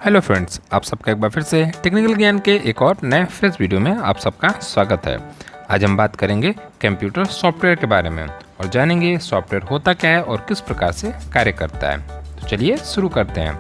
Hello friends, आप सबका एक बार फिर से टेक्निकल ज्ञान के एक और नए फ्रेश वीडियो में आप सबका स्वागत है। आज हम बात करेंगे कंप्यूटर सॉफ्टवेयर के बारे में और जानेंगे सॉफ्टवेयर होता क्या है और किस प्रकार से कार्य करता है। तो चलिए शुरू करते हैं।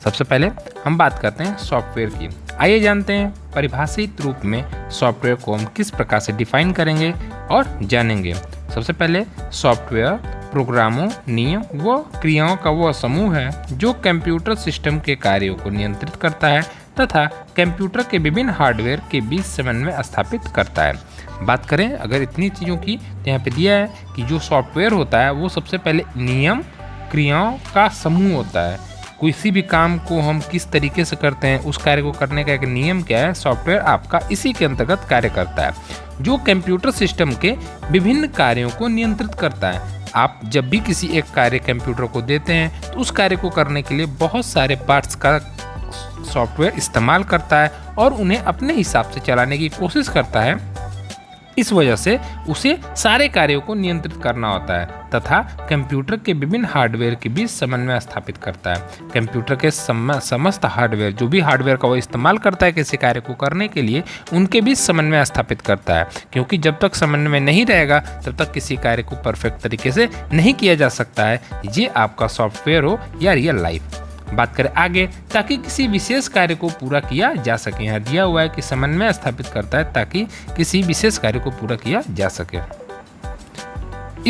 सबसे पहले हम बात करते हैं सॉफ्टवेयर की। आइए जानते हैं परिभाषित रूप में सॉफ्टवेयर को हम किस प्रकार से डिफाइन करेंगे और जानेंगे। सबसे पहले सॉफ्टवेयर प्रोग्रामों, नियम व क्रियाओं का वह समूह है जो कंप्यूटर सिस्टम के कार्यों को नियंत्रित करता है तथा कंप्यूटर के विभिन्न हार्डवेयर के बीच समन्वय स्थापित करता है। बात करें अगर इतनी चीज़ों की, तो यहाँ पे दिया है कि जो सॉफ्टवेयर होता है वो सबसे पहले नियम क्रियाओं का समूह होता है। किसी भी काम को हम किस तरीके से करते हैं, उस कार्य को करने का एक नियम क्या है, सॉफ्टवेयर आपका इसी के अंतर्गत कार्य करता है, जो कंप्यूटर सिस्टम के विभिन्न कार्यों को नियंत्रित करता है। आप जब भी किसी एक कार्य कंप्यूटर को देते हैं तो उस कार्य को करने के लिए बहुत सारे पार्ट्स का सॉफ्टवेयर इस्तेमाल करता है और उन्हें अपने हिसाब से चलाने की कोशिश करता है। इस वजह से उसे सारे कार्यों को नियंत्रित करना होता है तथा कंप्यूटर के विभिन्न हार्डवेयर के बीच समन्वय स्थापित करता है। कंप्यूटर के समस्त हार्डवेयर, जो भी हार्डवेयर का वो इस्तेमाल करता है किसी कार्य को करने के लिए, उनके बीच समन्वय स्थापित करता है, क्योंकि जब तक समन्वय नहीं रहेगा तब तक किसी कार्य को परफेक्ट तरीके से नहीं किया जा सकता है, ये आपका सॉफ्टवेयर हो या रियल लाइफ। बात करें आगे, ताकि किसी विशेष कार्य को पूरा किया जा सके। यहाँ दिया हुआ है कि समन्वय स्थापित करता है ताकि किसी विशेष कार्य को पूरा किया जा सके।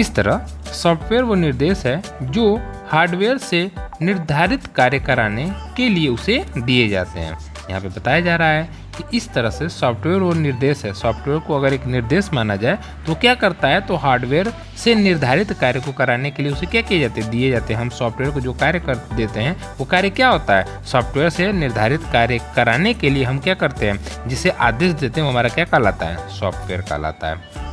इस तरह सॉफ्टवेयर वो निर्देश है जो हार्डवेयर से निर्धारित कार्य कराने के लिए उसे दिए जाते हैं। यहाँ पे बताया जा रहा है कि इस तरह से सॉफ्टवेयर वो निर्देश है। सॉफ्टवेयर को अगर एक निर्देश माना जाए तो क्या करता है, तो हार्डवेयर से निर्धारित कार्य को कराने के लिए उसे क्या किए जाते हैं, दिए जाते हैं। हम सॉफ्टवेयर को जो कार्य कर देते हैं वो कार्य क्या होता है, सॉफ्टवेयर से निर्धारित कार्य कराने के लिए हम क्या करते हैं, जिसे आदेश देते हैं वो हमारा क्या कहलाता है, सॉफ्टवेयर कहलाता है।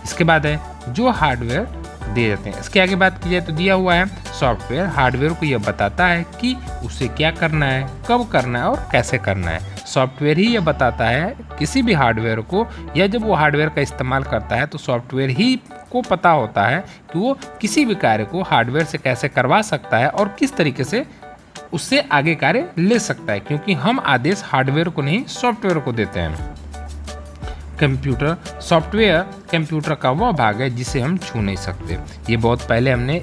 इसके बाद है जो हार्डवेयर दिए जाते हैं। इसके आगे बात की जाए तो दिया हुआ है सॉफ्टवेयर हार्डवेयर को यह बताता है कि उसे क्या करना है, कब करना है और कैसे करना है। सॉफ्टवेयर ही यह बताता है किसी भी हार्डवेयर को, या जब वो हार्डवेयर का इस्तेमाल करता है तो सॉफ्टवेयर ही को पता होता है कि वो किसी भी कार्य को हार्डवेयर से कैसे करवा सकता है और किस तरीके से उससे आगे कार्य ले सकता है, क्योंकि हम आदेश हार्डवेयर को नहीं सॉफ्टवेयर को देते हैं। कंप्यूटर सॉफ्टवेयर कंप्यूटर का वह भाग है जिसे हम छू नहीं सकते। ये बहुत पहले हमने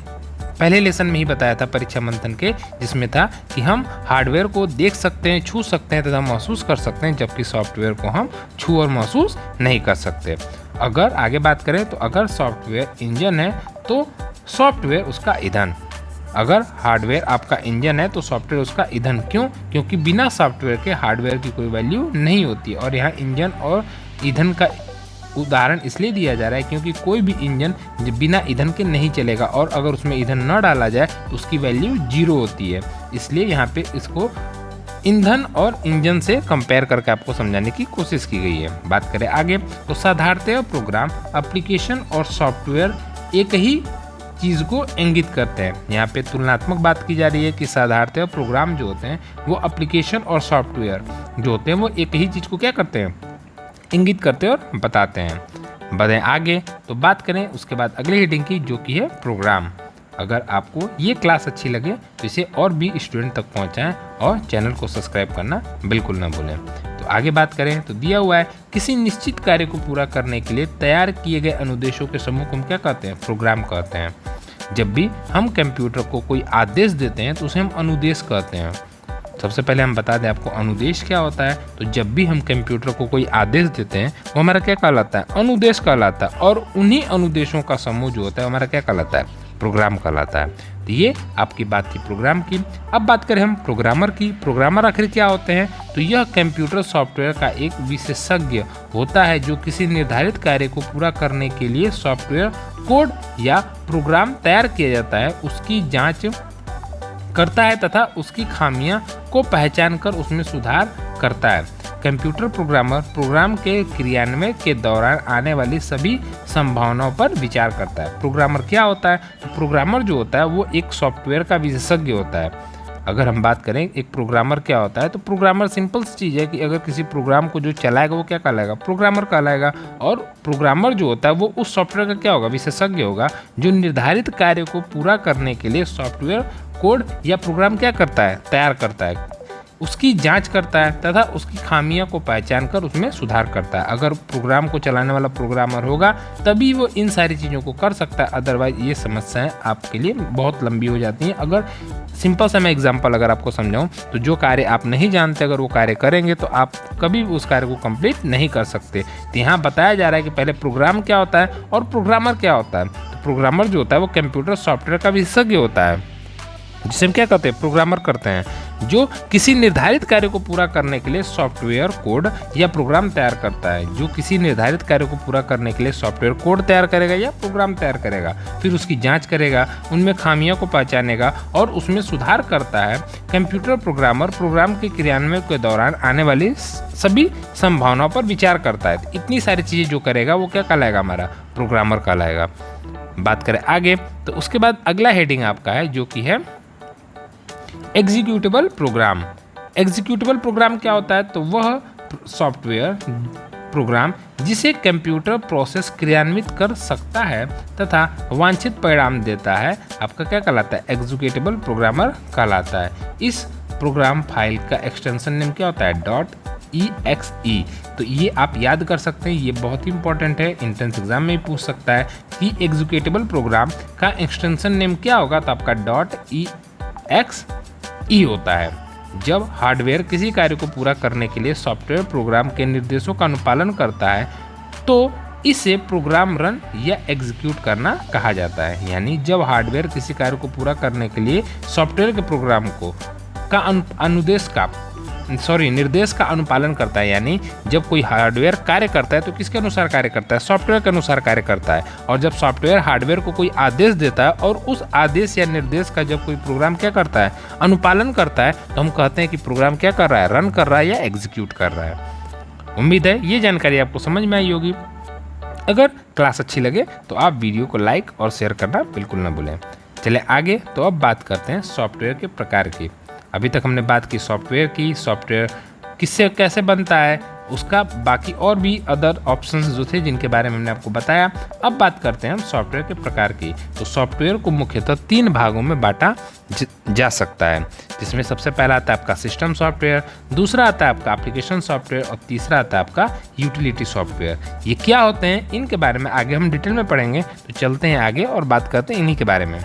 पहले लेसन में ही बताया था परीक्षा मंथन के, जिसमें था कि हम हार्डवेयर को देख सकते हैं, छू सकते हैं तथा महसूस कर सकते हैं, जबकि सॉफ्टवेयर को हम छू और महसूस नहीं कर सकते। अगर आगे बात करें तो अगर सॉफ्टवेयर इंजन है तो सॉफ्टवेयर उसका ईंधन। अगर हार्डवेयर आपका इंजन है तो सॉफ्टवेयर उसका ईंधन। क्यों? क्योंकि बिना सॉफ्टवेयर के हार्डवेयर की कोई वैल्यू नहीं होती। और यहाँ इंजन और ईंधन का उदाहरण इसलिए दिया जा रहा है क्योंकि कोई भी इंजन बिना ईंधन के नहीं चलेगा, और अगर उसमें ईंधन न डाला जाए तो उसकी वैल्यू 0 होती है। इसलिए यहाँ पे इसको ईंधन और इंजन से कंपेयर करके आपको समझाने की कोशिश की गई है। बात करें आगे तो साधारणतः प्रोग्राम, एप्लीकेशन और सॉफ्टवेयर एक ही चीज़ को इंगित करते हैं। यहाँ पे तुलनात्मक बात की जा रही है कि साधारणतः प्रोग्राम जो होते हैं वो एप्लीकेशन और सॉफ्टवेयर जो होते हैं वो एक ही चीज़ को क्या करते हैं, इंगित करते हैं और बताते हैं। बढ़ें आगे तो बात करें उसके बाद अगले हेडिंग की, जो कि है प्रोग्राम। अगर आपको ये क्लास अच्छी लगे तो इसे और भी स्टूडेंट तक पहुंचाएं और चैनल को सब्सक्राइब करना बिल्कुल ना भूलें। तो आगे बात करें तो दिया हुआ है किसी निश्चित कार्य को पूरा करने के लिए तैयार किए गए अनुदेशों के समूह को हम क्या कहते हैं, प्रोग्राम कहते हैं। जब भी हम कंप्यूटर को कोई आदेश देते हैं तो उसे हम अनुदेश कहते हैं। सबसे पहले हम बता दें आपको अनुदेश क्या होता है। तो जब भी हम कंप्यूटर को कोई आदेश देते हैं वो हमारा क्या कहलाता है, अनुदेश कहलाता है। और उन्हीं अनुदेशों का समूह जो होता है हमारा क्या कहलाता है, प्रोग्राम कहलाता है। तो ये आपकी बात थी प्रोग्राम की। अब बात करें हम प्रोग्रामर की। प्रोग्रामर आखिर क्या होते हैं, तो यह कंप्यूटर सॉफ्टवेयर का एक विशेषज्ञ होता है जो किसी निर्धारित कार्य को पूरा करने के लिए सॉफ्टवेयर कोड या प्रोग्राम तैयार किया जाता है, उसकी जाँच करता है तथा उसकी खामियां को पहचान कर उसमें सुधार करता है। कंप्यूटर प्रोग्रामर प्रोग्राम के क्रियान्वयन के दौरान आने वाली सभी संभावनाओं पर विचार करता है। प्रोग्रामर क्या होता है, तो प्रोग्रामर जो होता है वो एक सॉफ्टवेयर का विशेषज्ञ होता है। अगर हम बात करें एक प्रोग्रामर क्या होता है, तो प्रोग्रामर सिंपल सी चीज़ है कि अगर किसी प्रोग्राम को जो चलाएगा वो क्या कहलाएगा, प्रोग्रामर कहलाएगा। और प्रोग्रामर जो होता है वो उस सॉफ्टवेयर का क्या होगा, विशेषज्ञ होगा, जो निर्धारित कार्य को पूरा करने के लिए सॉफ्टवेयर कोड या प्रोग्राम क्या करता है, तैयार करता है। उसकी जांच करता है तथा उसकी खामियों को पहचान कर उसमें सुधार करता है। अगर प्रोग्राम को चलाने वाला प्रोग्रामर होगा तभी वो इन सारी चीज़ों को कर सकता है, अदरवाइज ये समस्याएं आपके लिए बहुत लंबी हो जाती हैं। अगर सिंपल सा मैं एग्जांपल अगर आपको समझाऊं तो जो कार्य आप नहीं जानते अगर वो कार्य करेंगे तो आप कभी भी उस कार्य को कंप्लीट नहीं कर सकते। तो यहाँ बताया जा रहा है कि पहले प्रोग्राम क्या होता है और प्रोग्रामर क्या होता है। तो प्रोग्रामर जो होता है वो कंप्यूटर सॉफ्टवेयर का विशेषज्ञ होता है, जिसे हम क्या कहते हैं, प्रोग्रामर करते हैं, जो किसी निर्धारित कार्य को पूरा करने के लिए सॉफ्टवेयर कोड या प्रोग्राम तैयार करता है। जो किसी निर्धारित कार्य को पूरा करने के लिए सॉफ्टवेयर कोड तैयार करेगा या प्रोग्राम तैयार करेगा, फिर उसकी जांच करेगा, उनमें खामियों को पहचानेगा और उसमें सुधार करता है। कंप्यूटर प्रोग्रामर प्रोग्राम के क्रियान्वयन के दौरान आने वाली सभी संभावनाओं पर विचार करता है। इतनी सारी चीज़ें जो करेगा वो क्या कहलाएगा, हमारा प्रोग्रामर कहलाएगा। बात करें आगे तो उसके बाद अगला हेडिंग आपका है जो कि है एग्जीक्यूटेबल प्रोग्राम। एग्जीक्यूटेबल प्रोग्राम क्या होता है, तो वह सॉफ्टवेयर प्रोग्राम जिसे कंप्यूटर प्रोसेस क्रियान्वित कर सकता है तथा वांछित परिणाम देता है, आपका क्या कहलाता है, एग्जीक्यूटेबल प्रोग्रामर कहलाता है। इस प्रोग्राम फाइल का एक्सटेंशन नेम क्या होता है, .exe। तो ये आप याद कर सकते हैं, ये बहुत ही इंपॉर्टेंट है, एंट्रेंस एग्जाम में पूछ सकता है कि एग्जीक्यूटेबल प्रोग्राम का एक्सटेंशन नेम क्या होगा, तो आपका .exe होता है। जब हार्डवेयर किसी कार्य को पूरा करने के लिए सॉफ्टवेयर प्रोग्राम के निर्देशों का अनुपालन करता है तो इसे प्रोग्राम रन या एग्जीक्यूट करना कहा जाता है। यानी जब हार्डवेयर किसी कार्य को पूरा करने के लिए सॉफ्टवेयर के प्रोग्राम को निर्देश का अनुपालन करता है, यानी जब कोई हार्डवेयर कार्य करता है तो किसके अनुसार कार्य करता है, सॉफ्टवेयर के अनुसार कार्य करता है। और जब सॉफ्टवेयर हार्डवेयर को कोई आदेश देता है और उस आदेश या निर्देश का जब कोई प्रोग्राम क्या करता है, अनुपालन करता है, तो हम कहते हैं कि प्रोग्राम क्या कर रहा है, रन कर रहा है या एग्जीक्यूट कर रहा है। उम्मीद है ये जानकारी आपको समझ में आई होगी। अगर क्लास अच्छी लगे तो आप वीडियो को लाइक और शेयर करना बिल्कुल ना भूलें। चले आगे, तो अब बात करते हैं सॉफ्टवेयर के प्रकार की। अभी तक हमने बात की सॉफ्टवेयर की, सॉफ्टवेयर किससे कैसे बनता है, उसका बाकी और भी अदर ऑप्शंस जो थे जिनके बारे में हमने आपको बताया। अब बात करते हैं हम सॉफ्टवेयर के प्रकार की। तो सॉफ्टवेयर को मुख्यतः 3 भागों में बांटा जा सकता है, जिसमें सबसे पहला आता है आपका सिस्टम सॉफ्टवेयर, दूसरा आता है आपका एप्लीकेशन सॉफ्टवेयर और तीसरा आता है आपका यूटिलिटी सॉफ्टवेयर। ये क्या होते हैं इनके बारे में आगे हम डिटेल में पढ़ेंगे, तो चलते हैं आगे और बात करते हैं इन्हीं के बारे में।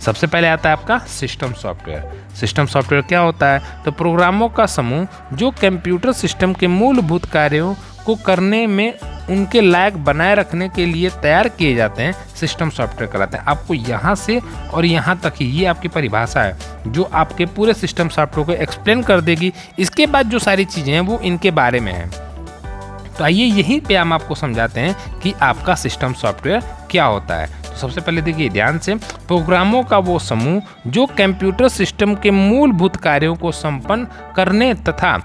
सबसे पहले आता है आपका सिस्टम सॉफ्टवेयर। सिस्टम सॉफ्टवेयर क्या होता है, तो प्रोग्रामों का समूह जो कंप्यूटर सिस्टम के मूलभूत कार्यों को करने में उनके लायक बनाए रखने के लिए तैयार किए जाते हैं, सिस्टम सॉफ्टवेयर कहलाते हैं। आपको यहाँ से और यहाँ तक ही ये आपकी परिभाषा है जो आपके पूरे सिस्टम सॉफ्टवेयर को एक्सप्लेन कर देगी। इसके बाद जो सारी चीज़ें हैं वो इनके बारे में हैं। तो आइए यहीं पे हम आपको समझाते हैं कि आपका सिस्टम सॉफ्टवेयर क्या होता है। तो सबसे पहले देखिए ध्यान से, प्रोग्रामों का वो समूह जो कंप्यूटर सिस्टम के मूलभूत कार्यों को संपन्न करने तथा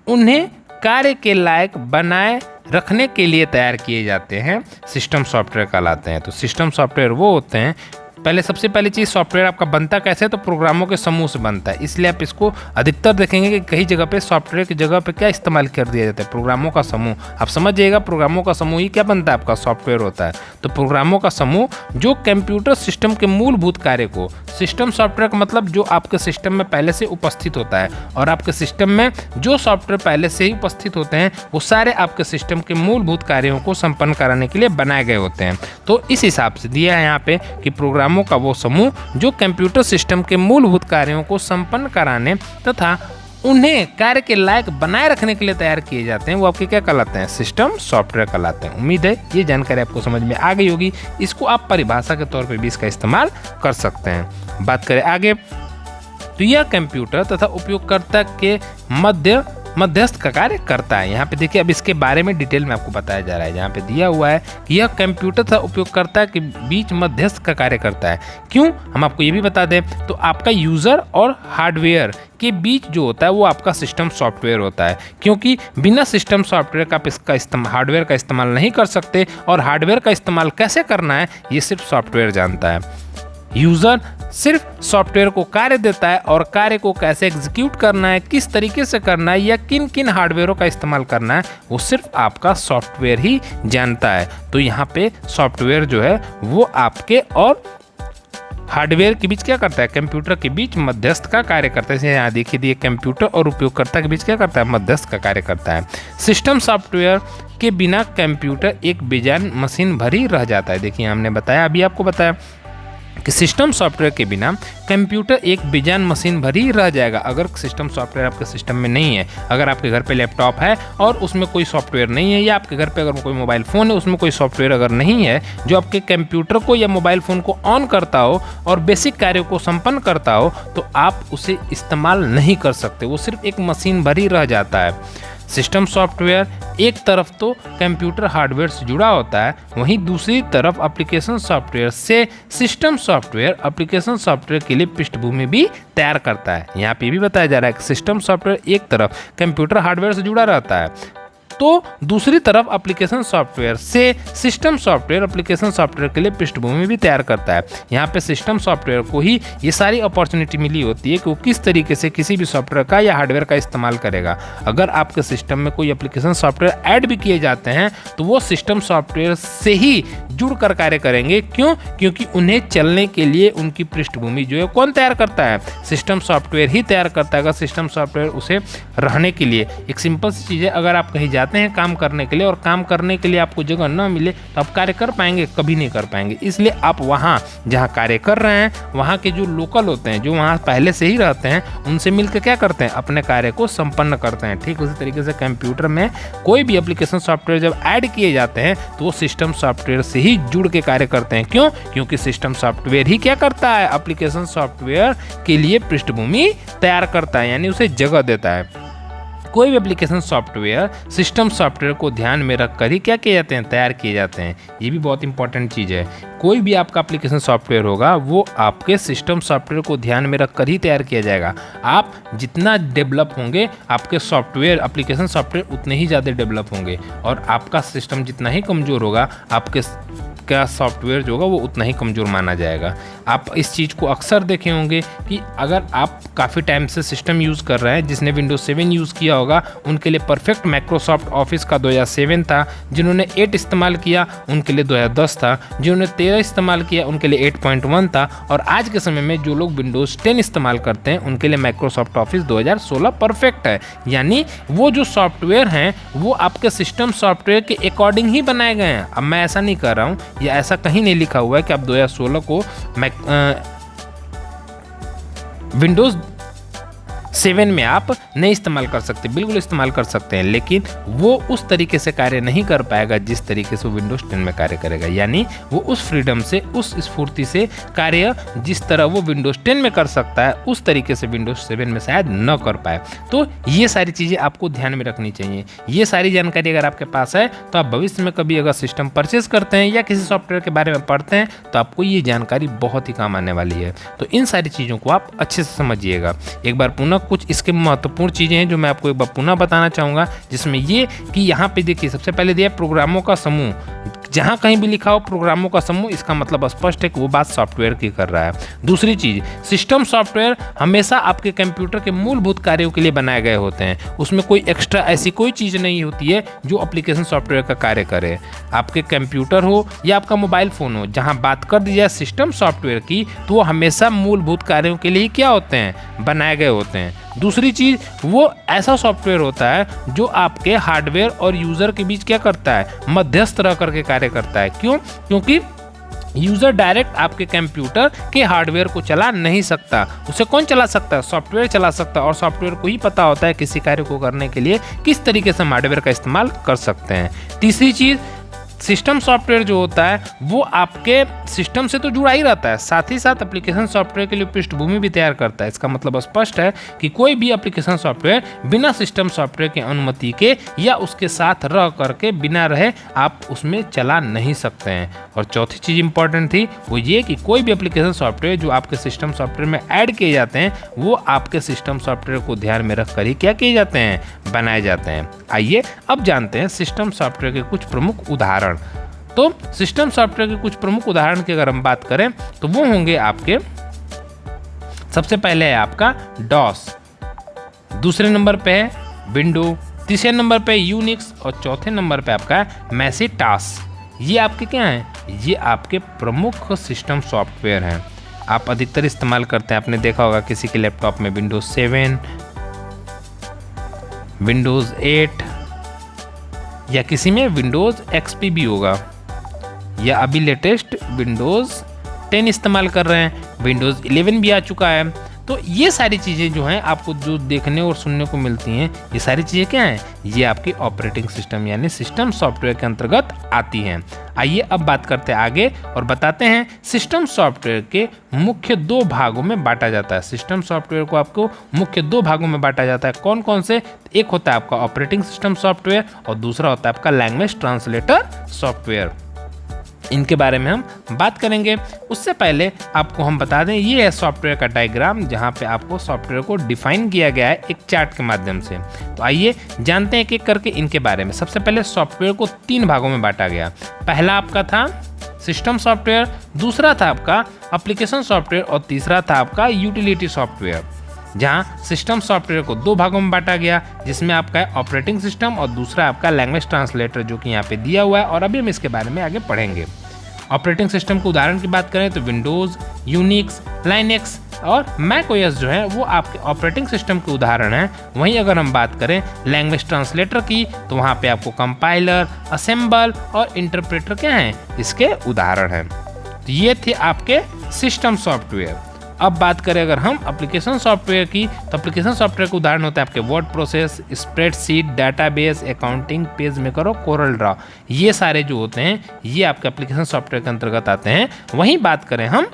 उन्हें कार्य के लायक बनाए रखने के लिए तैयार किए जाते हैं, सिस्टम सॉफ्टवेयर कहलाते हैं। तो सिस्टम सॉफ्टवेयर वो होते हैं, सबसे पहली चीज़ सॉफ्टवेयर आपका बनता कैसे है, तो प्रोग्रामों के समूह से बनता है। इसलिए आप इसको अधिकतर देखेंगे कि कई जगह पे सॉफ्टवेयर की जगह पे क्या इस्तेमाल कर दिया जाता है, प्रोग्रामों का समूह। आप समझ जाइएगा प्रोग्रामों का समूह ही क्या बनता है, आपका सॉफ्टवेयर होता है। तो प्रोग्रामों का समूह जो कंप्यूटर सिस्टम के मूलभूत कार्य को, सिस्टम सॉफ्टवेयर का मतलब जो आपके सिस्टम में पहले से उपस्थित होता है, और आपके सिस्टम में जो सॉफ्टवेयर पहले से ही उपस्थित होते हैं वो सारे आपके सिस्टम के मूलभूत कार्यों को संपन्न कराने के लिए बनाए गए होते हैं। तो इस हिसाब से दिया है यहाँ पे कि प्रोग्रामों का वो समूह जो कंप्यूटर सिस्टम के मूलभूत कार्यों को संपन्न कराने तथा उन्हें कार्य के लायक बनाए रखने के लिए तैयार किए जाते हैं, वो आपके क्या कहलाते हैं, सिस्टम सॉफ्टवेयर कहलाते हैं। उम्मीद है ये जानकारी आपको समझ में आ गई होगी। इसको आप परिभाषा के तौर पर भी इसका इस्तेमाल कर सकते हैं। बात करें आगे, तो यह कंप्यूटर तथा उपयोगकर्ता के मध्यस्थ का कार्य करता है। यहाँ पे देखिए अब इसके बारे में डिटेल में आपको बताया जा रहा है। यहाँ पे दिया हुआ है कि यह कंप्यूटर तथा उपयोगकर्ता के बीच मध्यस्थ का कार्य करता है। क्यों, हम आपको ये भी बता दें, तो आपका यूजर और हार्डवेयर के बीच जो होता है वो आपका सिस्टम सॉफ्टवेयर होता है, क्योंकि बिना सिस्टम सॉफ्टवेयर का इसका हार्डवेयर का इस्तेमाल नहीं कर सकते, और हार्डवेयर का इस्तेमाल कैसे करना है ये सिर्फ सॉफ्टवेयर जानता है। यूज़र सिर्फ सॉफ्टवेयर को कार्य देता है, और कार्य को कैसे एग्जीक्यूट करना है, किस तरीके से करना है, या किन किन हार्डवेयरों का इस्तेमाल करना है वो सिर्फ आपका सॉफ्टवेयर ही जानता है। तो यहाँ पे सॉफ्टवेयर जो है वो आपके और हार्डवेयर के बीच क्या करता है, कंप्यूटर के बीच मध्यस्थ का कार्य करता है। जैसे यहाँ देखिए दिए, कंप्यूटर और उपयोगकर्ता के बीच क्या करता है, मध्यस्थ का कार्य करता है। सिस्टम सॉफ्टवेयर के बिना कंप्यूटर एक बेजान मशीन भर ही रह जाता है। देखिए हमने बताया, अभी आपको बताया कि सिस्टम सॉफ्टवेयर के बिना कंप्यूटर एक बेजान मशीन भर ही रह जाएगा। अगर सिस्टम सॉफ्टवेयर आपके सिस्टम में नहीं है, अगर आपके घर पे लैपटॉप है और उसमें कोई सॉफ्टवेयर नहीं है, या आपके घर पे अगर कोई मोबाइल फ़ोन है उसमें कोई सॉफ्टवेयर अगर नहीं है जो आपके कंप्यूटर को या मोबाइल फ़ोन को ऑन करता हो और बेसिक कार्यों को संपन्न करता हो, तो आप उसे इस्तेमाल नहीं कर सकते। वो सिर्फ एक मशीन भर ही रह जाता है। सिस्टम सॉफ्टवेयर एक तरफ तो कंप्यूटर हार्डवेयर से जुड़ा होता है, वहीं दूसरी तरफ एप्लीकेशन सॉफ्टवेयर से सिस्टम सॉफ्टवेयर एप्लीकेशन सॉफ्टवेयर के लिए पृष्ठभूमि भी तैयार करता है। यहाँ पे भी बताया जा रहा है कि सिस्टम सॉफ्टवेयर एक तरफ कंप्यूटर हार्डवेयर से जुड़ा रहता है, तो दूसरी तरफ एप्लीकेशन सॉफ्टवेयर से सिस्टम सॉफ्टवेयर एप्लीकेशन सॉफ्टवेयर के लिए पृष्ठभूमि भी तैयार करता है। यहाँ पे सिस्टम सॉफ्टवेयर को ही ये सारी अपॉर्चुनिटी मिली होती है कि वो किस तरीके से किसी भी सॉफ्टवेयर का या हार्डवेयर का इस्तेमाल करेगा। अगर आपके सिस्टम में कोई एप्लीकेशन सॉफ्टवेयर ऐड भी किए जाते हैं तो वो सिस्टम सॉफ्टवेयर से ही जुड़कर कार्य करेंगे। क्यों? क्योंकि उन्हें चलने के लिए उनकी पृष्ठभूमि जो है कौन तैयार करता है, सिस्टम सॉफ्टवेयर ही तैयार करता है। अगर सिस्टम सॉफ्टवेयर उसे रहने के लिए, एक सिंपल सी चीज़ है, अगर आप कहीं जाते हैं काम करने के लिए और काम करने के लिए आपको जगह न मिले तो आप कार्य कर पाएंगे, कभी नहीं कर पाएंगे। इसलिए आप वहाँ जहाँ कार्य कर रहे हैं वहाँ के जो लोकल होते हैं, जो वहाँ पहले से ही रहते हैं, उनसे मिलकर क्या करते हैं, अपने कार्य को संपन्न करते हैं। ठीक उसी तरीके से कंप्यूटर में कोई भी एप्लीकेशन सॉफ्टवेयर जब ऐड किए जाते हैं तो वो सिस्टम सॉफ्टवेयर से ही जुड़ के कार्य करते हैं। क्यों? क्योंकि सिस्टम सॉफ्टवेयर ही क्या करता है, एप्लीकेशन सॉफ्टवेयर के लिए पृष्ठभूमि तैयार करता है, यानी उसे जगह देता है। कोई भी एप्लीकेशन सॉफ्टवेयर सिस्टम सॉफ्टवेयर को ध्यान में रखकर ही क्या किए जाते हैं, तैयार किए जाते हैं। ये भी बहुत इंपॉर्टेंट चीज़ है। कोई भी आपका एप्लीकेशन सॉफ्टवेयर होगा वो आपके सिस्टम सॉफ्टवेयर को ध्यान में रखकर ही तैयार किया जाएगा। आप जितना डेवलप होंगे आपके सॉफ्टवेयर एप्लीकेशन सॉफ्टवेयर उतने ही ज़्यादा डेवलप होंगे, और आपका सिस्टम जितना ही कमज़ोर होगा आपके का सॉफ्टवेयर जो होगा वो उतना ही कमज़ोर माना जाएगा। आप इस चीज़ को अक्सर देखे होंगे कि अगर आप काफ़ी टाइम से सिस्टम यूज़ कर रहे हैं, जिसने विंडोज 7 यूज़ किया होगा उनके लिए परफेक्ट माइक्रोसॉफ्ट ऑफिस का 2007 था। जिन्होंने 8 इस्तेमाल किया उनके लिए 2010 था। जिन्होंने 13 इस्तेमाल किया उनके लिए 8.1 था। और आज के समय में जो लोग विंडोज़ 10 इस्तेमाल करते हैं उनके लिए माइक्रोसॉफ्ट ऑफिस 2016 परफेक्ट है। यानी वो जो सॉफ्टवेयर हैं वो आपके सिस्टम सॉफ्टवेयर के अकॉर्डिंग ही बनाए गए हैं। अब मैं ऐसा नहीं कर रहा हूँ, या ऐसा कहीं नहीं लिखा हुआ है कि आप 2016 को विंडोज 7 में आप नहीं इस्तेमाल कर सकते, बिल्कुल इस्तेमाल कर सकते हैं, लेकिन वो उस तरीके से कार्य नहीं कर पाएगा जिस तरीके से वो विंडोज 10 में कार्य करेगा। यानी वो उस फ्रीडम से, उस स्फूर्ति से कार्य जिस तरह वो विंडोज 10 में कर सकता है उस तरीके से विंडोज 7 में शायद न कर पाए। तो ये सारी चीज़ें आपको ध्यान में रखनी चाहिए। ये सारी जानकारी अगर आपके पास है तो आप भविष्य में कभी अगर सिस्टम परचेज करते हैं या किसी सॉफ्टवेयर के बारे में पढ़ते हैं तो आपको ये जानकारी बहुत ही काम आने वाली है। तो इन सारी चीज़ों को आप अच्छे से समझिएगा। एक बार पुनः कुछ इसके महत्वपूर्ण चीज़ें हैं जो मैं आपको एक बार पुनः बताना चाहूँगा, जिसमें ये कि यहाँ पे देखिए सबसे पहले दिया प्रोग्रामों का समूह। जहाँ कहीं भी लिखा हो प्रोग्रामों का समूह, इसका मतलब स्पष्ट है कि वो बात सॉफ्टवेयर की कर रहा है। दूसरी चीज़, सिस्टम सॉफ्टवेयर हमेशा आपके कंप्यूटर के मूलभूत कार्यों के लिए बनाए गए होते हैं। उसमें कोई एक्स्ट्रा ऐसी कोई चीज़ नहीं होती है जो एप्लीकेशन सॉफ्टवेयर का कार्य करे। आपके कंप्यूटर हो या आपका मोबाइल फ़ोन हो, जहाँ बात कर दी जाए सिस्टम सॉफ्टवेयर की तो वो हमेशा मूलभूत कार्यों के लिए क्या होते हैं, बनाए गए होते हैं। दूसरी चीज़, वो ऐसा सॉफ्टवेयर होता है जो आपके हार्डवेयर और यूज़र के बीच क्या करता है, मध्यस्थ रह करके कार्य करता है। क्यों? क्योंकि यूज़र डायरेक्ट आपके कंप्यूटर के हार्डवेयर को चला नहीं सकता। उसे कौन चला सकता है? सॉफ्टवेयर चला सकता है, और सॉफ्टवेयर को ही पता होता है किसी कार्य को करने के लिए किस तरीके से हम हार्डवेयर का इस्तेमाल कर सकते हैं। तीसरी चीज़, सिस्टम सॉफ्टवेयर जो होता है वो आपके सिस्टम से तो जुड़ा ही रहता है, साथ ही साथ एप्लीकेशन सॉफ्टवेयर के लिए पृष्ठभूमि भी तैयार करता है। इसका मतलब स्पष्ट है कि कोई भी एप्लीकेशन सॉफ्टवेयर बिना सिस्टम सॉफ्टवेयर की अनुमति के या उसके साथ रह करके बिना रहे आप उसमें चला नहीं सकते हैं। और चौथी चीज़ इंपॉर्टेंट थी वो ये कि कोई भी एप्लीकेशन सॉफ्टवेयर जो आपके सिस्टम सॉफ्टवेयर में ऐड किए जाते हैं वो आपके सिस्टम सॉफ्टवेयर को ध्यान में रख कर ही क्या किए जाते हैं, बनाए जाते हैं। आइए अब जानते हैं सिस्टम सॉफ्टवेयर के कुछ प्रमुख उदाहरण। तो सिस्टम सॉफ्टवेयर के कुछ प्रमुख उदाहरण की अगर हम बात करें तो वो होंगे आपके, सबसे पहले है आपका डॉस, दूसरे नंबर पे है विंडो, तीसरे नंबर पे यूनिक्स और चौथे नंबर पे आपका मैसिटास। ये आपके क्या हैं? ये आपके प्रमुख सिस्टम सॉफ्टवेयर हैं। आप अधिकतर इस्तेमाल करते हैं। आपने देखा होगा किसी के लैपटॉप में विंडोज़ 7, विंडोज़ 8 या किसी में विंडोज़ XP भी होगा, या अभी लेटेस्ट विंडोज़ 10 इस्तेमाल कर रहे हैं, विंडोज़ 11 भी आ चुका है। तो ये सारी चीज़ें जो हैं आपको जो देखने और सुनने को मिलती हैं, ये सारी चीज़ें क्या हैं, ये आपकी ऑपरेटिंग सिस्टम यानी सिस्टम सॉफ्टवेयर के अंतर्गत आती हैं। आइए अब बात करते हैं आगे और बताते हैं सिस्टम सॉफ्टवेयर के मुख्य 2 भागों में बांटा जाता है। सिस्टम सॉफ्टवेयर को आपको मुख्य 2 भागों में बांटा जाता है। कौन कौन से? एक होता है आपका ऑपरेटिंग सिस्टम सॉफ्टवेयर और दूसरा होता है आपका लैंग्वेज ट्रांसलेटर सॉफ्टवेयर। इनके बारे में हम बात करेंगे। उससे पहले आपको हम बता दें, ये है सॉफ्टवेयर का डायग्राम जहां पे आपको सॉफ्टवेयर को डिफाइन किया गया है एक चार्ट के माध्यम से। तो आइए जानते हैं एक एक करके इनके बारे में। सबसे पहले सॉफ्टवेयर को 3 भागों में बांटा गया। पहला आपका था सिस्टम सॉफ्टवेयर, दूसरा था आपका एप्लीकेशन सॉफ्टवेयर और तीसरा था आपका यूटिलिटी सॉफ्टवेयर। जहां सिस्टम सॉफ्टवेयर को 2 भागों में बांटा गया, जिसमें आपका है ऑपरेटिंग सिस्टम और दूसरा आपका लैंग्वेज ट्रांसलेटर, जो कि यहाँ पे दिया हुआ है और अभी हम इसके बारे में आगे पढ़ेंगे। ऑपरेटिंग सिस्टम के उदाहरण की बात करें तो विंडोज़, यूनिक्स, लाइनेक्स और मैक ओएस जो है वो आपके ऑपरेटिंग सिस्टम के उदाहरण हैं। वहीं अगर हम बात करें लैंग्वेज ट्रांसलेटर की तो वहाँ पे आपको कंपाइलर, असेंबल और इंटरप्रेटर क्या हैं, इसके उदाहरण हैं। तो ये थे आपके सिस्टम सॉफ्टवेयर। अब बात करें अगर हम एप्लीकेशन सॉफ्टवेयर की, तो एप्लीकेशन सॉफ्टवेयर के उदाहरण होते हैं आपके word process, spreadsheet, database, accounting, page maker और कोरल ड्रॉ। ये सारे जो होते हैं ये आपके एप्लीकेशन सॉफ्टवेयर के अंतर्गत आते हैं। वहीं बात करें हम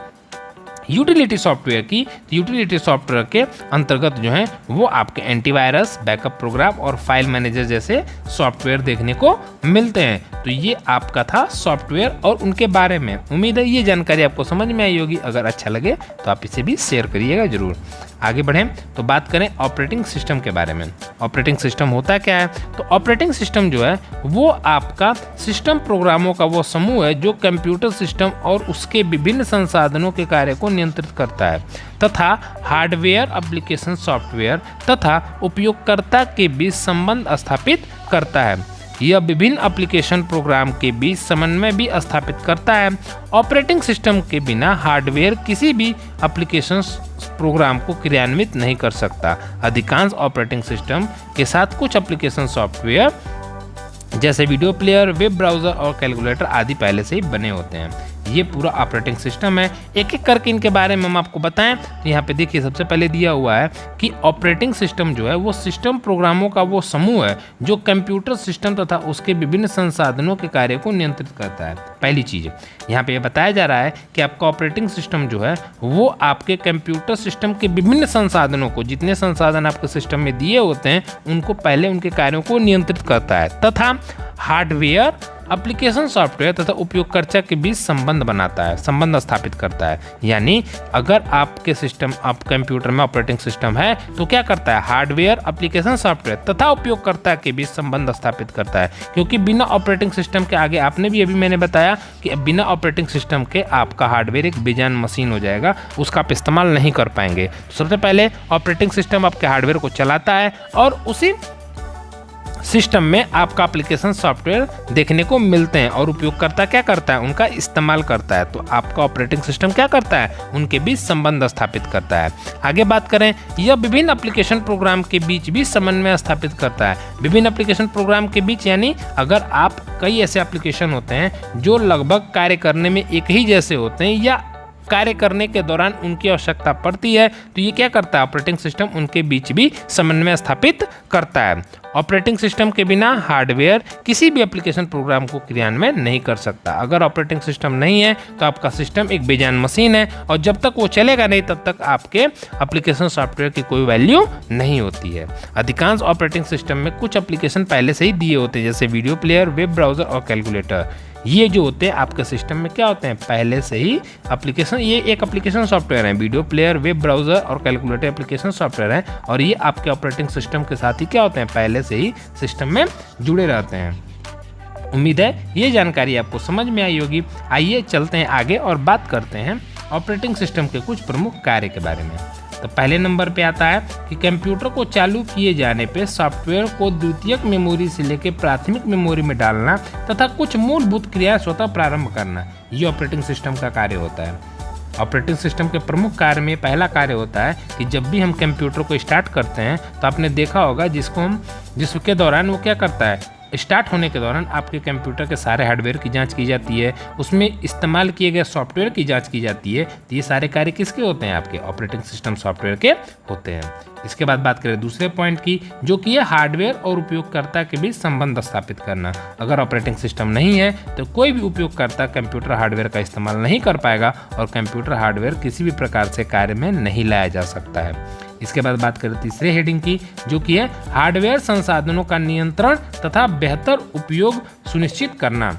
यूटिलिटी सॉफ्टवेयर की, तो यूटिलिटी सॉफ्टवेयर के अंतर्गत जो है वो आपके एंटीवायरस, बैकअप प्रोग्राम और फाइल मैनेजर जैसे सॉफ्टवेयर देखने को मिलते हैं। तो ये आपका था सॉफ्टवेयर और उनके बारे में। उम्मीद है ये जानकारी आपको समझ में आई होगी। अगर अच्छा लगे तो आप इसे भी शेयर करिएगा जरूर। आगे बढ़ें तो बात करें ऑपरेटिंग सिस्टम के बारे में। ऑपरेटिंग सिस्टम होता क्या है? तो ऑपरेटिंग सिस्टम जो है वो आपका सिस्टम प्रोग्रामों का वो समूह है जो कंप्यूटर सिस्टम और उसके विभिन्न संसाधनों के कार्य को नियंत्रित करता है तथा हार्डवेयर, एप्लीकेशन सॉफ्टवेयर तथा उपयोगकर्ता के बीच संबंध स्थापित करता है। यह विभिन्न एप्लीकेशन प्रोग्राम के बीच समन्वय भी स्थापित करता है। ऑपरेटिंग सिस्टम के बिना हार्डवेयर किसी भी एप्लीकेशन प्रोग्राम को क्रियान्वित नहीं कर सकता। अधिकांश ऑपरेटिंग सिस्टम के साथ कुछ एप्लीकेशन सॉफ्टवेयर जैसे वीडियो प्लेयर, वेब ब्राउज़र और कैलकुलेटर आदि पहले से ही बने होते हैं। ये पूरा ऑपरेटिंग सिस्टम है। एक एक करके इनके बारे में हम आपको बताएं तो यहाँ पे देखिए सबसे पहले दिया हुआ है कि ऑपरेटिंग सिस्टम जो है वो सिस्टम प्रोग्रामों का वो समूह है जो कंप्यूटर सिस्टम तथा उसके विभिन्न संसाधनों के कार्य को नियंत्रित करता है। पहली चीज़ यहाँ पे बताया जा रहा है कि आपका ऑपरेटिंग सिस्टम जो है वो आपके कंप्यूटर सिस्टम के विभिन्न संसाधनों को, जितने संसाधन आपके सिस्टम में दिए होते हैं उनको पहले उनके कार्यों को नियंत्रित करता है तथा हार्डवेयर, एप्लीकेशन सॉफ्टवेयर तथा उपयोगकर्ता के बीच संबंध बनाता है, संबंध स्थापित करता है। यानी अगर आपके सिस्टम, आप कंप्यूटर में ऑपरेटिंग सिस्टम है तो क्या करता है, हार्डवेयर, एप्लीकेशन सॉफ्टवेयर तथा उपयोगकर्ता के बीच संबंध स्थापित करता है। क्योंकि बिना ऑपरेटिंग सिस्टम के, आगे आपने भी अभी मैंने बताया कि बिना ऑपरेटिंग सिस्टम के आपका हार्डवेयर एक बेजान मशीन हो जाएगा, उसका आप इस्तेमाल नहीं कर पाएंगे। तो सबसे पहले ऑपरेटिंग सिस्टम आपके हार्डवेयर को चलाता है और उसी सिस्टम में आपका एप्लीकेशन सॉफ्टवेयर देखने को मिलते हैं और उपयोगकर्ता क्या करता है, उनका इस्तेमाल करता है। तो आपका ऑपरेटिंग सिस्टम क्या करता है, उनके बीच संबंध स्थापित करता है। आगे बात करें, यह विभिन्न एप्लीकेशन प्रोग्राम के बीच भी समन्वय स्थापित करता है। विभिन्न एप्लीकेशन प्रोग्राम के बीच यानी अगर आप कई ऐसे एप्लीकेशन होते हैं जो लगभग कार्य करने में एक ही जैसे होते हैं या कार्य करने के दौरान उनकी आवश्यकता पड़ती है, तो ये क्या करता है, ऑपरेटिंग सिस्टम उनके बीच भी समन्वय स्थापित करता है। ऑपरेटिंग सिस्टम के बिना हार्डवेयर किसी भी एप्लीकेशन प्रोग्राम को क्रियान्वयन नहीं कर सकता। अगर ऑपरेटिंग सिस्टम नहीं है तो आपका सिस्टम एक बेजान मशीन है और जब तक वो चलेगा नहीं तब तक आपके एप्लीकेशन सॉफ्टवेयर की कोई वैल्यू नहीं होती है। अधिकांश ऑपरेटिंग सिस्टम में कुछ एप्लीकेशन पहले से ही दिए होते हैं जैसे वीडियो प्लेयर, वेब ब्राउज़र और कैलकुलेटर। ये जो होते हैं आपके सिस्टम में क्या होते हैं, पहले से ही एप्लीकेशन, ये एक एप्लीकेशन सॉफ्टवेयर है, वीडियो प्लेयर, वेब ब्राउज़र और कैलकुलेटर एप्लीकेशन सॉफ्टवेयर है और ये आपके ऑपरेटिंग सिस्टम के साथ ही क्या होते हैं, पहले से ही सिस्टम में जुड़े रहते हैं। उम्मीद है ये जानकारी आपको समझ में आई होगी। आइए चलते हैं आगे और बात करते हैं ऑपरेटिंग सिस्टम के कुछ प्रमुख कार्य के बारे में। तो पहले नंबर पे आता है कि कंप्यूटर को चालू किए जाने पे सॉफ्टवेयर को द्वितीयक मेमोरी से लेकर प्राथमिक मेमोरी में डालना तथा कुछ मूलभूत क्रियाएं स्वतः प्रारंभ करना, ये ऑपरेटिंग सिस्टम का कार्य होता है। ऑपरेटिंग सिस्टम के प्रमुख कार्य में पहला कार्य होता है कि जब भी हम कंप्यूटर को स्टार्ट करते हैं तो आपने देखा होगा जिसके दौरान वो क्या करता है, स्टार्ट होने के दौरान आपके कंप्यूटर के सारे हार्डवेयर की जांच की जाती है, उसमें इस्तेमाल किए गए सॉफ्टवेयर की जांच की जाती है। तो ये सारे कार्य किसके होते हैं, आपके ऑपरेटिंग सिस्टम सॉफ्टवेयर के होते हैं। इसके बाद बात करें दूसरे पॉइंट की, जो कि है हार्डवेयर और उपयोगकर्ता के बीच संबंध स्थापित करना। अगर ऑपरेटिंग सिस्टम नहीं है तो कोई भी उपयोगकर्ता कंप्यूटर हार्डवेयर का इस्तेमाल नहीं कर पाएगा और कंप्यूटर हार्डवेयर किसी भी प्रकार से कार्य में नहीं लाया जा सकता है। इसके बाद बात करें तीसरे हेडिंग की, जो कि है हार्डवेयर संसाधनों का नियंत्रण तथा बेहतर उपयोग सुनिश्चित करना।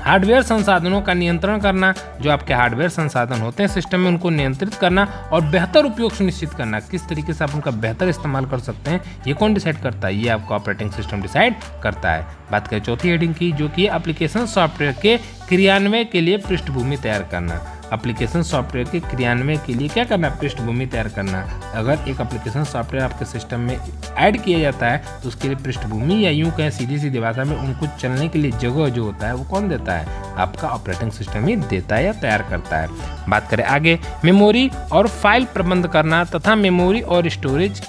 हार्डवेयर संसाधनों का नियंत्रण करना, जो आपके हार्डवेयर संसाधन होते हैं सिस्टम में उनको नियंत्रित करना और बेहतर उपयोग सुनिश्चित करना। किस तरीके से आप उनका बेहतर इस्तेमाल कर सकते हैं, ये कौन डिसाइड करता है, ये आपका ऑपरेटिंग सिस्टम डिसाइड करता है। बात करें चौथी हेडिंग की, जो कि एप्लीकेशन सॉफ्टवेयर के क्रियान्वयन के लिए पृष्ठभूमि तैयार करना। एप्लीकेशन सॉफ्टवेयर के क्रियान्वयन के लिए क्या करना, पृष्ठभूमि तैयार करना। अगर एक एप्लीकेशन सॉफ्टवेयर आपके सिस्टम में ऐड किया जाता है तो उसके लिए पृष्ठभूमि या यूं कहें सीधी सीधी भाषा में उनको चलने के लिए जगह जो होता है वो कौन देता है, आपका ऑपरेटिंग सिस्टम ही देता है या तैयार करता है। बात करें आगे, मेमोरी और फाइल प्रबंध करना तथा मेमोरी और स्टोरेज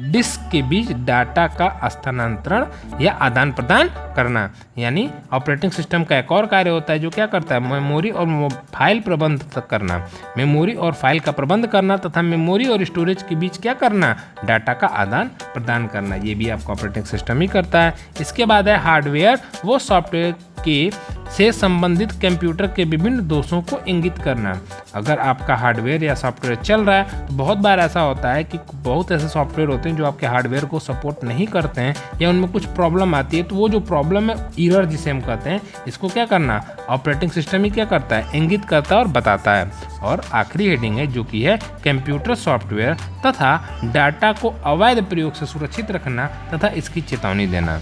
डिस्क के बीच डाटा का स्थानांतरण या आदान प्रदान करना। यानी ऑपरेटिंग सिस्टम का एक और कार्य होता है जो क्या करता है, मेमोरी और फाइल प्रबंध करना। मेमोरी और फाइल का प्रबंध करना तथा मेमोरी और स्टोरेज के बीच क्या करना, डाटा का आदान प्रदान करना। ये भी आपका ऑपरेटिंग सिस्टम ही करता है। इसके बाद है हार्डवेयर वो सॉफ्टवेयर के से संबंधित कंप्यूटर के विभिन्न दोषों को इंगित करना। अगर आपका हार्डवेयर या सॉफ्टवेयर चल रहा है तो बहुत बार ऐसा होता है कि बहुत ऐसे सॉफ्टवेयर होते हैं जो आपके हार्डवेयर को सपोर्ट नहीं करते हैं या उनमें कुछ प्रॉब्लम आती है, तो वो जो प्रॉब्लम है, एरर जिसे हम कहते हैं, इसको क्या करना, ऑपरेटिंग सिस्टम ही क्या करता है, इंगित करता है और बताता है। और आखिरी हेडिंग है जो कि है कंप्यूटर सॉफ्टवेयर तथा डाटा को अवैध प्रयोग से सुरक्षित रखना तथा इसकी चेतावनी देना।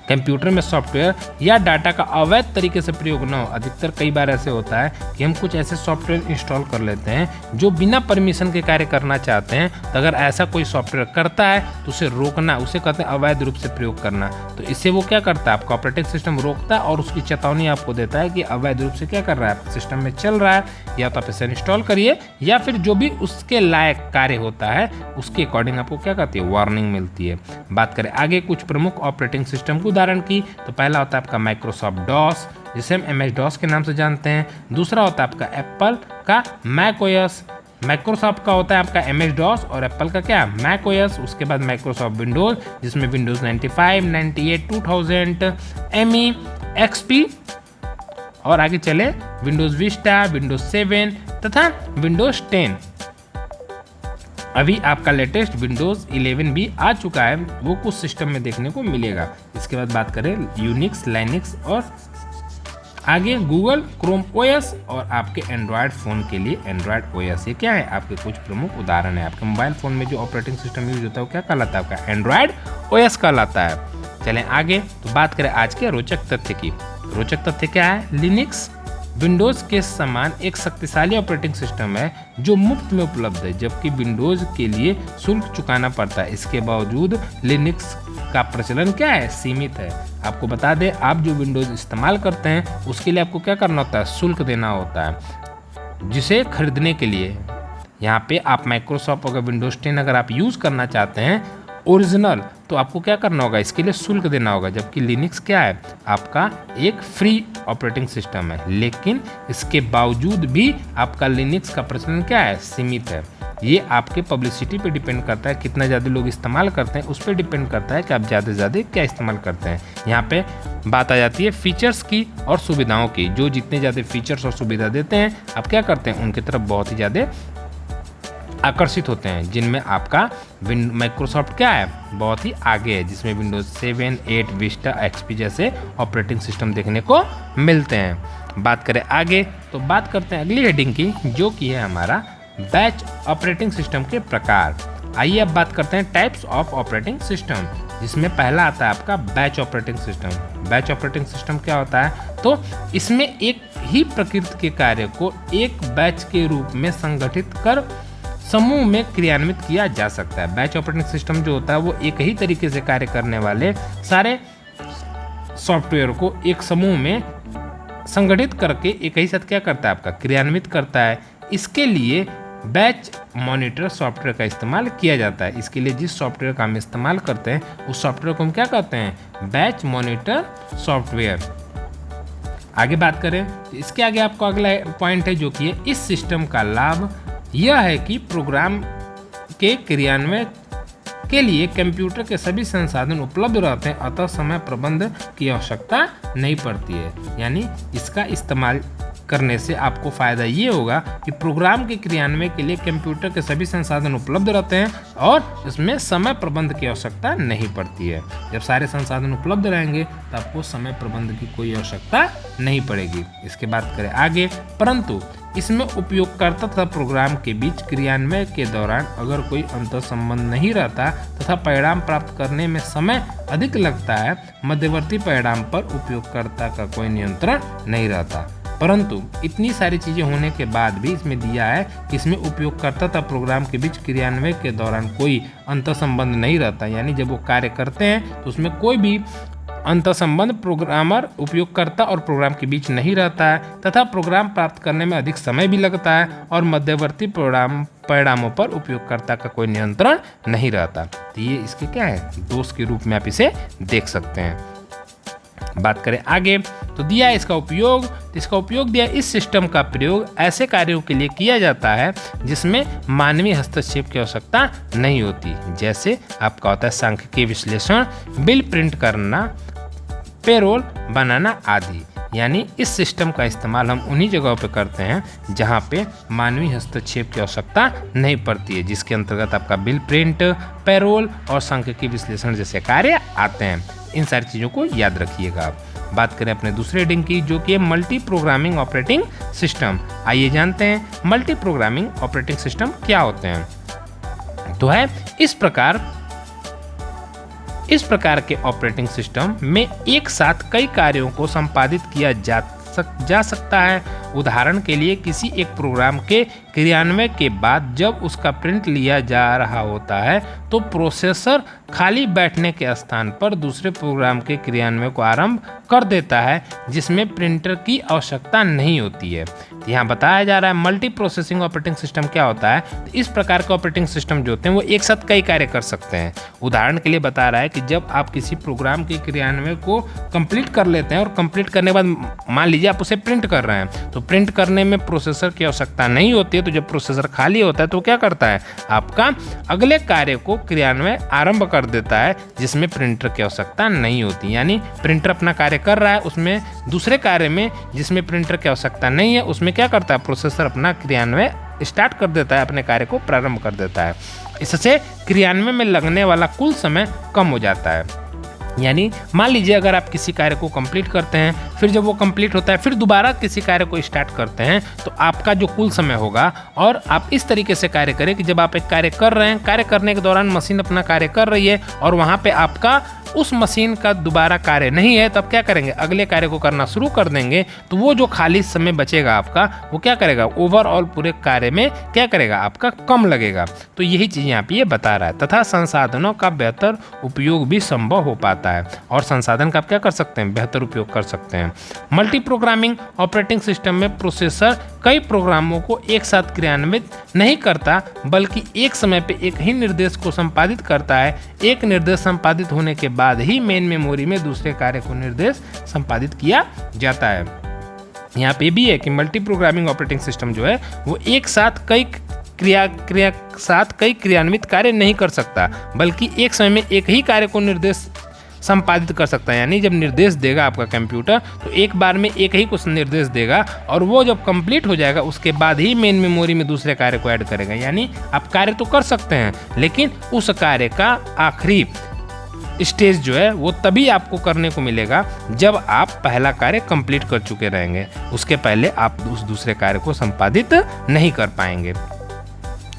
कंप्यूटर में सॉफ्टवेयर या डाटा का अवैध तरीके से प्रयोग न हो। अधिकतर कई बार ऐसे होता है कि हम कुछ ऐसे सॉफ्टवेयर इंस्टॉल कर लेते हैं जो बिना परमिशन के कार्य करना चाहते हैं, तो अगर ऐसा कोई सॉफ्टवेयर करता है तो उसे रोकना, उसे कहते हैं अवैध रूप से प्रयोग करना। तो इससे वो क्या करता है, आपका ऑपरेटिंग सिस्टम रोकता है और उसकी चेतावनी आपको देता है कि अवैध रूप से क्या कर रहा है, सिस्टम में चल रहा है, या तो आप इसे इंस्टॉल करिए या फिर जो भी उसके लायक कार्य होता है उसके अकॉर्डिंग आपको क्या कहती है, वार्निंग मिलती है। बात करें आगे कुछ प्रमुख ऑपरेटिंग सिस्टम को उदाहरण की, तो पहला होता है आपका माइक्रोसॉफ्ट डॉस, जिसे हम MS DOS के नाम से जानते हैं। दूसरा होता है आपका एप्पल का मैक OS, माइक्रोसॉफ्ट का होता है आपका MS DOS और एप्पल का क्या, मैक OS। उसके बाद माइक्रोसॉफ्ट विंडोज, जिसमें विंडोज 95, 98, 2000, ME, XP और आगे चले विंडोज विस्टा, विंडोज 7 तथा विंडोज 10। अभी आपका लेटेस्ट विंडोज 11 भी आ चुका है, वो कुछ सिस्टम में देखने को मिलेगा। इसके बाद बात करें यूनिक्स, लाइनक्स और आगे गूगल क्रोम OS और आपके एंड्रॉयड फ़ोन के लिए एंड्रॉयड OS। ये क्या है, आपके कुछ प्रमुख उदाहरण है। आपके मोबाइल फ़ोन में जो ऑपरेटिंग सिस्टम यूज होता है वो क्या कहलाता है, आपका एंड्रॉयड OS कहलाता है। चलें आगे, तो बात करें आज के रोचक तथ्य की। रोचक तथ्य क्या है, लिनक्स विंडोज़ के समान एक शक्तिशाली ऑपरेटिंग सिस्टम है जो मुफ्त में उपलब्ध है, जबकि विंडोज़ के लिए शुल्क चुकाना पड़ता है। इसके बावजूद लिनक्स का प्रचलन क्या है, सीमित है। आपको बता दें, आप जो विंडोज़ इस्तेमाल करते हैं उसके लिए आपको क्या करना होता है, शुल्क देना होता है, जिसे खरीदने के लिए। यहाँ पे आप माइक्रोसॉफ्ट अगर विंडोज़ 10 अगर आप यूज़ करना चाहते हैं ओरिजिनल, तो आपको क्या करना होगा, इसके लिए शुल्क देना होगा। जबकि लिनक्स क्या है, आपका एक फ्री ऑपरेटिंग सिस्टम है, लेकिन इसके बावजूद भी आपका लिनक्स का प्रचलन क्या है, सीमित है। ये आपके पब्लिसिटी पे डिपेंड करता है, कितना ज़्यादा लोग इस्तेमाल करते हैं उस पर डिपेंड करता है कि आप ज़्यादा से ज़्यादा क्या इस्तेमाल करते हैं। यहाँ पे बात आ जाती है फीचर्स की और सुविधाओं की। जो जितने ज़्यादा फीचर्स और सुविधा देते हैं, आप क्या करते हैं, उनकी तरफ बहुत ही ज़्यादा आकर्षित होते हैं, जिनमें आपका माइक्रोसॉफ्ट क्या है, बहुत ही आगे है, जिसमें विंडोज 7, 8, विस्टा, XP जैसे ऑपरेटिंग सिस्टम देखने को मिलते हैं। बात करें आगे, तो बात करते हैं अगली हेडिंग की, जो कि है हमारा बैच ऑपरेटिंग सिस्टम के प्रकार। आइए अब बात करते हैं टाइप्स ऑफ ऑपरेटिंग सिस्टम, जिसमें पहला आता है आपका batch operating system. Batch operating system क्या होता है, तो इसमें एक ही प्रकृति के कार्य को एक बैच के रूप में संगठित कर समूह में क्रियान्वित किया जा सकता है। बैच ऑपरेटिंग सिस्टम जो होता है वो एक ही तरीके से कार्य करने वाले सारे सॉफ्टवेयर को एक समूह में संगठित करके एक ही साथ क्या करता है, आपका क्रियान्वित करता है। इसके लिए बैच मॉनिटर सॉफ्टवेयर का इस्तेमाल किया जाता है। इसके लिए जिस सॉफ्टवेयर का हम इस्तेमाल करते हैं उस सॉफ्टवेयर को हम क्या कहते हैं, बैच मॉनिटर सॉफ्टवेयर। आगे बात करें तो इसके आगे आपको अगला पॉइंट है जो कि है, इस सिस्टम का लाभ यह है कि प्रोग्राम के क्रियान्वयन के लिए कंप्यूटर के सभी संसाधन उपलब्ध रहते हैं, अतः समय प्रबंध की आवश्यकता नहीं पड़ती है। यानी इसका इस्तेमाल करने से आपको फ़ायदा ये होगा कि प्रोग्राम के क्रियान्वयन के लिए कंप्यूटर के सभी संसाधन उपलब्ध रहते हैं और इसमें समय प्रबंध की आवश्यकता नहीं पड़ती है। जब सारे संसाधन उपलब्ध रहेंगे तो आपको समय प्रबंध की कोई आवश्यकता नहीं पड़ेगी। इसके बाद करें आगे, परंतु इसमें उपयोगकर्ता तथा प्रोग्राम के बीच क्रियान्वयन के दौरान अगर कोई अंतर संबंध नहीं रहता तथा परिणाम प्राप्त करने में समय अधिक लगता है, मध्यवर्ती परिणाम पर उपयोगकर्ता का कोई नियंत्रण नहीं रहता। परंतु इतनी सारी चीज़ें होने के बाद भी इसमें दिया है कि इसमें उपयोगकर्ता तथा प्रोग्राम के बीच क्रियान्वयन के दौरान कोई अंतर संबंध नहीं रहता। यानी जब वो कार्य करते हैं तो उसमें कोई भी अंतर संबंध प्रोग्रामर, उपयोगकर्ता और प्रोग्राम के बीच नहीं रहता है तथा प्रोग्राम प्राप्त करने में अधिक समय भी लगता है और मध्यवर्ती परिणामों पर उपयोगकर्ता का कोई नियंत्रण नहीं रहता। तो ये इसके क्या है, दोष के रूप में आप इसे देख सकते हैं। बात करें आगे तो दिया है इसका उपयोग, तो इसका उपयोग दिया, इस सिस्टम का प्रयोग ऐसे कार्यों के लिए किया जाता है जिसमें मानवीय हस्तक्षेप की आवश्यकता नहीं होती, जैसे आपका होता है सांख्यिकीय विश्लेषण, बिल प्रिंट करना, पेरोल बनाना आदि। यानी इस सिस्टम का इस्तेमाल हम उन्हीं जगहों पे करते हैं जहाँ पे मानवीय हस्तक्षेप की आवश्यकता नहीं पड़ती है, जिसके अंतर्गत आपका बिल प्रिंट, पेरोल और सांख्यिकीय विश्लेषण जैसे कार्य आते हैं। इन सारी चीज़ों को याद रखिएगा आप। बात करें अपने दूसरे हेडिंग की जो कि है मल्टी प्रोग्रामिंग ऑपरेटिंग सिस्टम। आइए जानते हैं मल्टी प्रोग्रामिंग ऑपरेटिंग सिस्टम क्या होते हैं। तो है इस प्रकार के ऑपरेटिंग सिस्टम में एक साथ कई कार्यों को संपादित किया जा सकता है। उदाहरण के लिए किसी एक प्रोग्राम के क्रियान्वयन के बाद जब उसका प्रिंट लिया जा रहा होता है तो प्रोसेसर खाली बैठने के स्थान पर दूसरे प्रोग्राम के क्रियान्वयन को आरंभ कर देता है जिसमें प्रिंटर की आवश्यकता नहीं होती है। तो यहाँ बताया जा रहा है मल्टी प्रोसेसिंग ऑपरेटिंग सिस्टम क्या होता है। तो इस प्रकार के ऑपरेटिंग सिस्टम जो होते हैं वो एक साथ कई कार्य कर सकते हैं। उदाहरण के लिए बता रहा है कि जब आप किसी प्रोग्राम के क्रियान्वयन को कंप्लीट कर लेते हैं और कंप्लीट करने के बाद मान लीजिए आप उसे प्रिंट कर रहे हैं, तो प्रिंट करने में प्रोसेसर की आवश्यकता नहीं होती है। तो जब प्रोसेसर खाली होता है तो क्या करता है, आपका अगले कार्य को क्रियान्वयन आरंभ कर देता है जिसमें प्रिंटर की आवश्यकता नहीं होती। यानी प्रिंटर अपना कार्य कर रहा है, उसमें दूसरे कार्य में जिसमें प्रिंटर की आवश्यकता नहीं है उसमें क्या करता है, प्रोसेसर अपना क्रियान्वयन स्टार्ट कर देता है, अपने कार्य को प्रारंभ कर देता है। इससे क्रियान्वयन में लगने वाला कुल समय कम हो जाता है। यानी मान लीजिए अगर आप किसी कार्य को कंप्लीट करते हैं, फिर जब वो कंप्लीट होता है फिर दोबारा किसी कार्य को स्टार्ट करते हैं, तो आपका जो कुल समय होगा, और आप इस तरीके से कार्य करें कि जब आप एक कार्य कर रहे हैं, कार्य करने के दौरान मशीन अपना कार्य कर रही है और वहाँ पे आपका उस मशीन का दोबारा कार्य नहीं है, तब क्या करेंगे, अगले कार्य को करना शुरू कर देंगे। तो वो जो खाली समय बचेगा आपका, वो क्या करेगा, ओवरऑल पूरे कार्य में क्या करेगा, आपका कम लगेगा। तो यही चीज़ यहाँ पे ये बता रहा है। तथा संसाधनों का बेहतर उपयोग भी संभव हो पाता है, और संसाधन का आप क्या कर सकते हैं, बेहतर उपयोग कर सकते हैं। मल्टी प्रोग्रामिंग ऑपरेटिंग सिस्टम में प्रोसेसर कई प्रोग्रामों को एक साथ क्रियान्वित नहीं करता, बल्कि एक समय पे एक ही निर्देश को संपादित करता है। एक निर्देश संपादित होने के बाद ही मेन मेमोरी में दूसरे कार्य को निर्देश संपादित किया जाता है। यहाँ पे भी है कि मल्टी प्रोग्रामिंग ऑपरेटिंग सिस्टम जो है वो एक साथ कई क्रियान्वित कार्य नहीं कर सकता, बल्कि एक समय में एक ही कार्य को निर्देश संपादित कर सकता है। यानी जब निर्देश देगा आपका कंप्यूटर तो एक बार में एक ही कुछ निर्देश देगा, और वो जब कंप्लीट हो जाएगा उसके बाद ही मेन मेमोरी में दूसरे कार्य को ऐड करेगा। यानी आप कार्य तो कर सकते हैं, लेकिन उस कार्य का आखिरी स्टेज जो है वो तभी आपको करने को मिलेगा जब आप पहला कार्य कंप्लीट कर चुके रहेंगे। उसके पहले आप उस दूसरे कार्य को संपादित नहीं कर पाएंगे।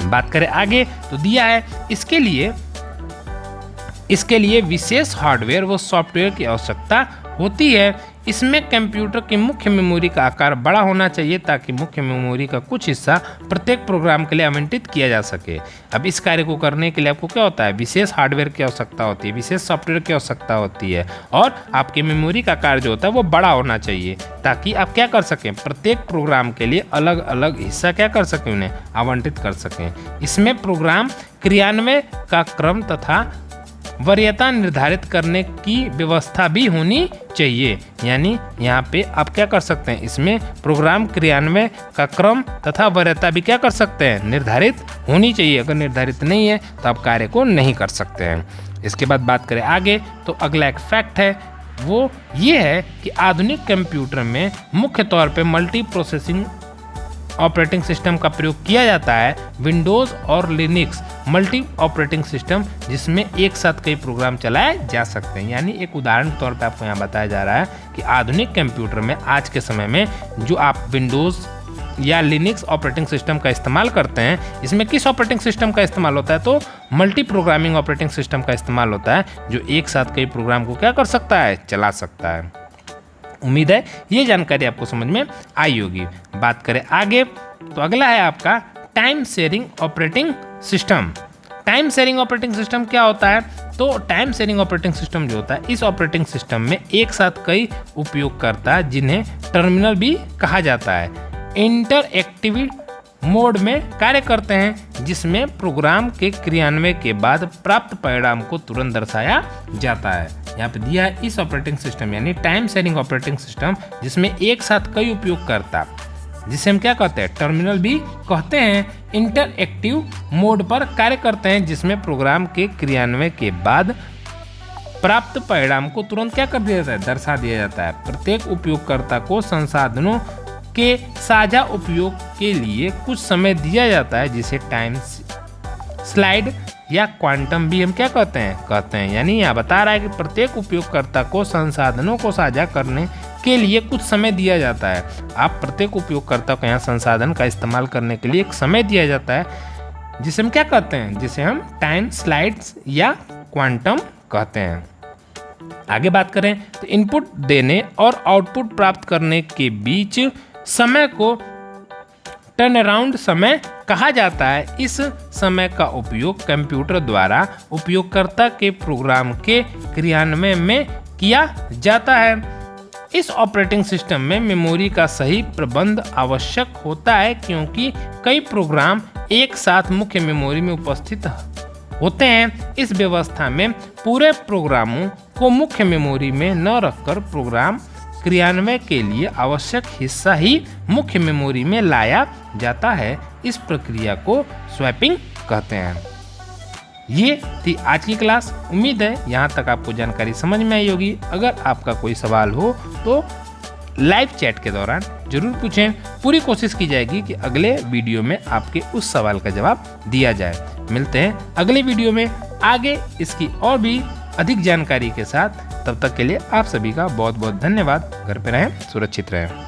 बात करें आगे तो दिया है इसके लिए विशेष हार्डवेयर व सॉफ्टवेयर की आवश्यकता होती है। इसमें कंप्यूटर की मुख्य मेमोरी का आकार बड़ा होना चाहिए ताकि मुख्य मेमोरी का कुछ हिस्सा प्रत्येक प्रोग्राम के लिए आवंटित किया जा सके। अब इस कार्य को करने के लिए आपको क्या होता है, विशेष हार्डवेयर की आवश्यकता होती है, विशेष सॉफ्टवेयर की आवश्यकता होती है और आपके मेमोरी का आकार जो होता है वो बड़ा होना चाहिए ताकि आप क्या कर सकें, प्रत्येक प्रोग्राम के लिए अलग अलग हिस्सा क्या कर सकें, उन्हें आवंटित कर सकें। इसमें प्रोग्राम क्रियान्वयन का क्रम तथा वरीयता निर्धारित करने की व्यवस्था भी होनी चाहिए। यानी यहाँ पे आप क्या कर सकते हैं, इसमें प्रोग्राम क्रियान्वयन का क्रम तथा वरीयता भी क्या कर सकते हैं, निर्धारित होनी चाहिए। अगर निर्धारित नहीं है तो आप कार्य को नहीं कर सकते हैं। इसके बाद बात करें आगे तो अगला एक फैक्ट है वो ये है कि आधुनिक कंप्यूटर में मुख्य तौर पे मल्टी प्रोसेसिंग ऑपरेटिंग सिस्टम का प्रयोग किया जाता है। विंडोज़ और लिनक्स मल्टी ऑपरेटिंग सिस्टम जिसमें एक साथ कई प्रोग्राम चलाए जा सकते हैं। यानी एक उदाहरण के तौर पे आपको यहाँ बताया जा रहा है कि आधुनिक कंप्यूटर में आज के समय में जो आप विंडोज़ या लिनक्स ऑपरेटिंग सिस्टम का इस्तेमाल करते हैं, इसमें किस ऑपरेटिंग सिस्टम का इस्तेमाल होता है, तो मल्टी प्रोग्रामिंग ऑपरेटिंग सिस्टम का इस्तेमाल होता है जो एक साथ कई प्रोग्राम को क्या कर सकता है, चला सकता है। उम्मीद है ये जानकारी आपको समझ में आई होगी। बात करें आगे तो अगला है आपका time sharing operating system. Time sharing operating system क्या होता है, तो टाइम शेयरिंग ऑपरेटिंग सिस्टम जो होता है, इस ऑपरेटिंग सिस्टम में एक साथ कई उपयोगकर्ता जिन्हें टर्मिनल भी कहा जाता है इंटरएक्टिव मोड में कार्य करते हैं, जिसमें प्रोग्राम के क्रियान्वयन के बाद प्राप्त परिणाम को तुरंत दर्शाया जाता है। यहाँ पे दिया है इस ऑपरेटिंग सिस्टम यानी टाइम शेयरिंग ऑपरेटिंग सिस्टम जिसमें एक साथ कई उपयोगकर्ता जिसे हम क्या कहते हैं, टर्मिनल भी कहते हैं, इंटरएक्टिव मोड पर कार्य करते हैं, जिसमें प्रोग्राम के क्रियान्वयन के बाद प्राप्त परिणाम को तुरंत क्या कर दिया जाता है, दर्शा दिया जाता है। प्रत्येक उपयोगकर्ता को संसाधनों के साझा उपयोग के लिए कुछ समय दिया जाता है जिसे टाइम स्लाइड या क्वांटम भी हम क्या कहते हैं। यानी यहाँ बता रहा है कि प्रत्येक उपयोगकर्ता को संसाधनों को साझा करने के लिए कुछ समय दिया जाता है। आप प्रत्येक उपयोगकर्ता को यहाँ संसाधन का इस्तेमाल करने के लिए एक समय दिया जाता है जिसे हम क्या कहते हैं, जिसे हम टाइम स्लाइड्स या क्वांटम कहते हैं। आगे बात करें तो इनपुट देने और आउटपुट प्राप्त करने के बीच समय को टर्न अराउंड समय कहा जाता है। इस समय का उपयोग कंप्यूटर द्वारा उपयोगकर्ता के प्रोग्राम के क्रियान्वयन में किया जाता है। इस ऑपरेटिंग सिस्टम में मेमोरी का सही प्रबंध आवश्यक होता है क्योंकि कई प्रोग्राम एक साथ मुख्य मेमोरी में उपस्थित होते हैं। इस व्यवस्था में पूरे प्रोग्रामों को मुख्य मेमोरी में न रखकर प्रोग्राम क्रियान्वयन के लिए आवश्यक हिस्सा ही मुख्य मेमोरी में लाया जाता है। इस प्रक्रिया को स्वैपिंग कहते हैं। ये थी आज की क्लास। उम्मीद है यहाँ तक आपको जानकारी समझ में आई होगी। अगर आपका कोई सवाल हो तो लाइव चैट के दौरान जरूर पूछें। पूरी कोशिश की जाएगी कि अगले वीडियो में आपके उस सवाल का जवाब दिया जाए। मिलते हैं अगले वीडियो में आगे इसकी और भी अधिक जानकारी के साथ। तब तक के लिए आप सभी का बहुत बहुत धन्यवाद। घर पे रहें, सुरक्षित रहें।